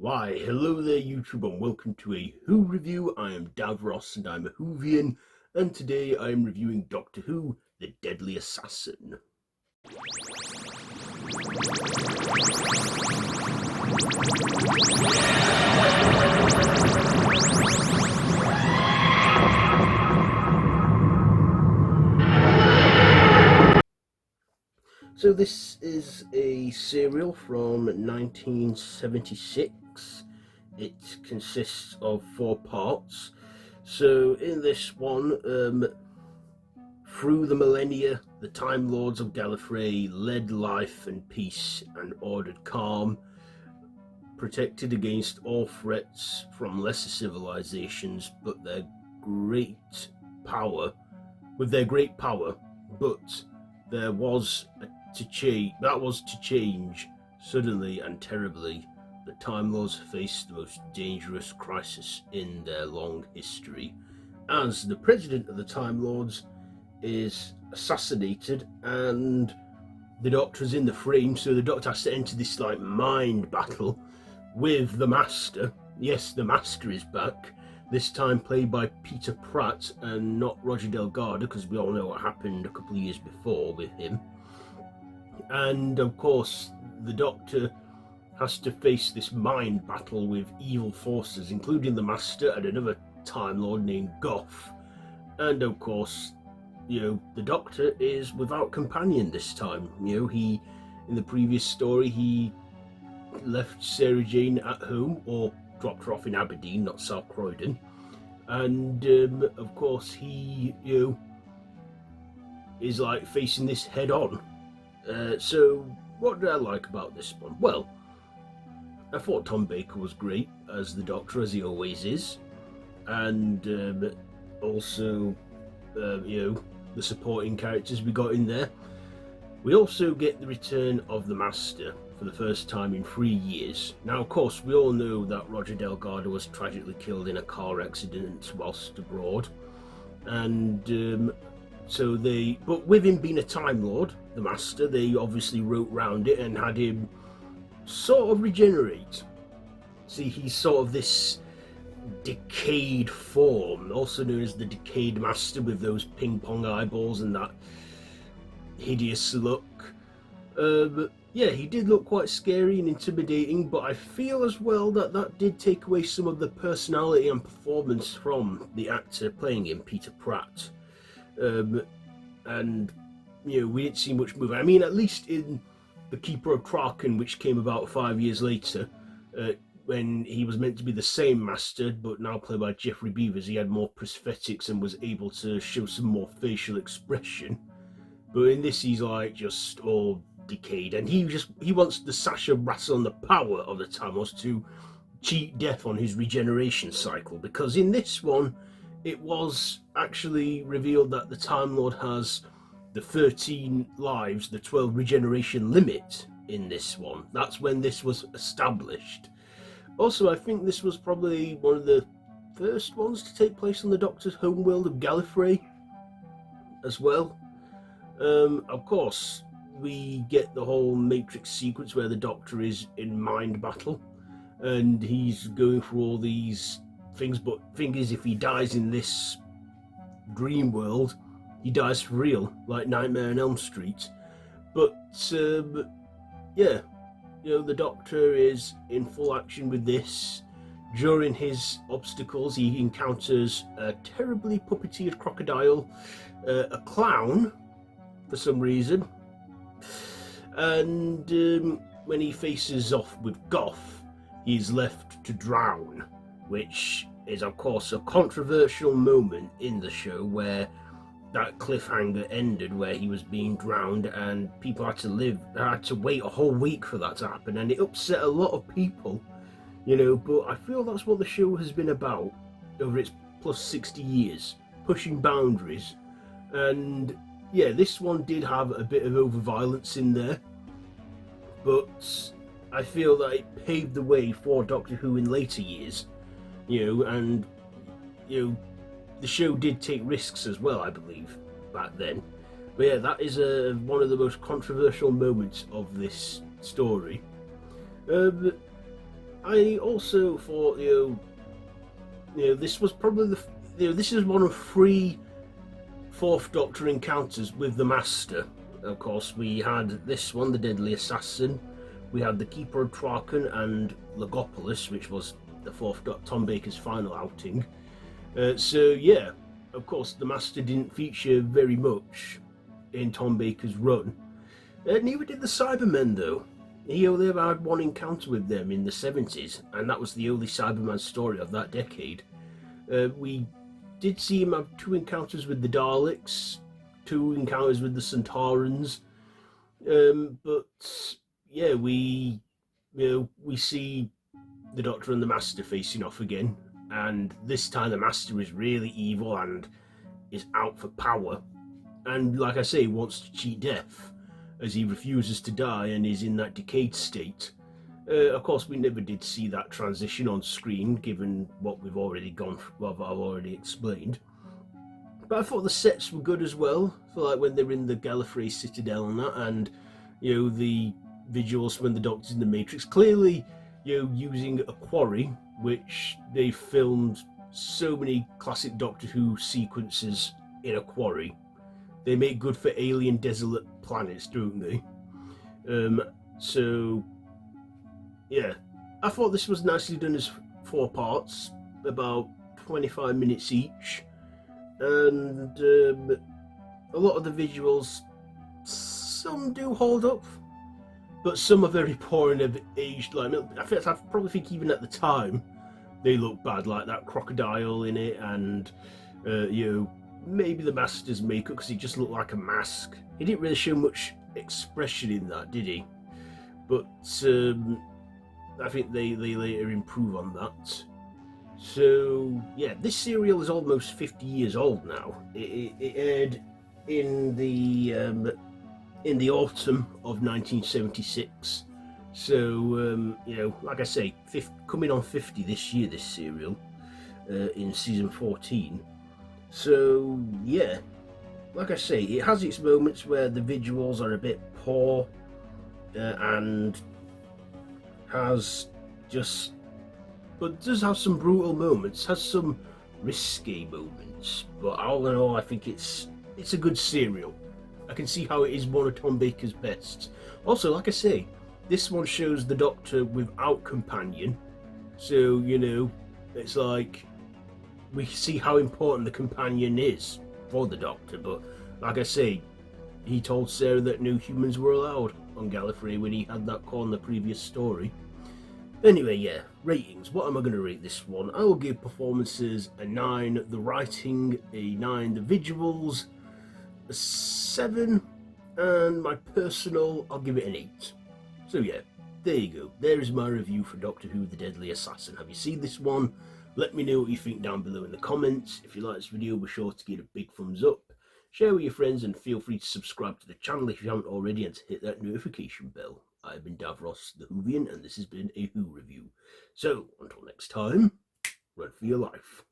Why, hello there YouTube and welcome to a Who review. I am Davros and I'm a Whovian, and today I am reviewing Doctor Who, The Deadly Assassin. So this is a serial from 1976. It consists of 4 parts. So in this one, through the millennia, the Time Lords of Gallifrey led life and peace and ordered calm, protected against all threats from lesser civilizations, but their great power, but there was to change suddenly and terribly. The Time Lords faced the most dangerous crisis in their long history, as the president of the Time Lords is assassinated and the Doctor's in the frame, so the Doctor has to enter this mind battle with the Master. Yes, the Master is back, this time played by Peter Pratt and not Roger Delgado, because we all know what happened a couple of years before with him. And of course, the Doctor has to face this mind battle with evil forces, including the Master and another Time Lord named Goff. And of course, the Doctor is without companion this time. In the previous story, he left Sarah Jane at home, or dropped her off in Aberdeen, not South Croydon. And of course, he, is facing this head on. So what did I like about this one? Well, I thought Tom Baker was great as the Doctor, as he always is, and also, the supporting characters we got in there. We also get the return of the Master for the first time in 3 years. Now, of course, we all know that Roger Delgado was tragically killed in a car accident whilst abroad, and but with him being a Time Lord, the Master, they obviously wrote round it and had him sort of regenerate. See, he's sort of this decayed form, also known as the Decayed Master, with those ping pong eyeballs and that hideous look. Yeah, he did look quite scary and intimidating, but I feel as well that did take away some of the personality and performance from the actor playing him, Peter Pratt. And we didn't see much movement. I mean, at least in The Keeper of Traken, which came about 5 years later, when he was meant to be the same Master, but now played by Jeffrey Beavers, he had more prosthetics and was able to show some more facial expression. But in this, he's just all decayed, and he wants the Sasha wrestle on the power of the Time Lords to cheat death on his regeneration cycle, because in this one, it was actually revealed that the Time Lord has the 13 lives, the 12 regeneration limit in this one. That's when this was established. Also, I think this was probably one of the first ones to take place on the Doctor's homeworld of Gallifrey as well. Of course, we get the whole Matrix sequence where the Doctor is in mind battle and he's going through all these things, but thing is, if he dies in this dream world, he dies for real, like Nightmare on Elm Street. But yeah, the Doctor is in full action with this. During his obstacles, he encounters a terribly puppeteered crocodile, a clown for some reason, and when he faces off with Goff, he's left to drown, which is of course a controversial moment in the show, where that cliffhanger ended where he was being drowned and people had to wait a whole week for that to happen, and it upset a lot of people, but I feel that's what the show has been about over its plus 60 years, pushing boundaries. And yeah, this one did have a bit of over-violence in there, but I feel that it paved the way for Doctor Who in later years, and the show did take risks as well, I believe, back then. But yeah, that is one of the most controversial moments of this story. I also thought, this was probably this is one of three Fourth Doctor encounters with the Master. Of course, we had this one, the Deadly Assassin. We had the Keeper of Traken and Logopolis, which was the Fourth Doctor, Tom Baker's final outing. So yeah, of course, the Master didn't feature very much in Tom Baker's run. Neither did the Cybermen, though. He only ever had one encounter with them in the 70s, and that was the only Cyberman story of that decade. We did see him have two encounters with the Daleks, two encounters with the Centaurans, but yeah, we see the Doctor and the Master facing off again, and this time the Master is really evil and is out for power, and like I say, wants to cheat death, as he refuses to die and is in that decayed state. Of course, we never did see that transition on screen, given what we've already what I've already explained. But I thought the sets were good as well. So, like when they're in the Gallifrey Citadel and that, and the visuals when the Doctor's in the Matrix. Clearly, using a quarry, which they filmed so many classic Doctor Who sequences in a quarry. They make good for alien desolate planets, don't they? So yeah, I thought this was nicely done as 4 parts, about 25 minutes each, and a lot of the visuals, some do hold up, but some are very poor and have aged. Like, I probably think even at the time they look bad, like that crocodile in it, and maybe the Master's makeup, because he just looked like a mask. He didn't really show much expression in that, did he? But I think they later improve on that. So yeah, this serial is almost 50 years old now. It aired in the autumn of 1976. So like I say, coming on 50 this year. This serial in season 14. So yeah, like I say, it has its moments where the visuals are a bit poor and but does have some brutal moments, has some risky moments. But all in all, I think it's a good serial. I can see how it is one of Tom Baker's best. Also, like I say, this one shows the Doctor without companion. So, it's like we see how important the companion is for the Doctor. But like I say, he told Sarah that no humans were allowed on Gallifrey when he had that call in the previous story. Anyway, yeah, ratings. What am I going to rate this one? I will give performances a 9, the writing a 9, the visuals a 7, and my personal, I'll give it an 8. So yeah, there you go. There is my review for Doctor Who The Deadly Assassin. Have you seen this one? Let me know what you think down below in the comments. If you like this video, be sure to give it a big thumbs up. Share with your friends and feel free to subscribe to the channel if you haven't already and to hit that notification bell. I've been Davros the Whovian and this has been a Who review. So, until next time, run for your life.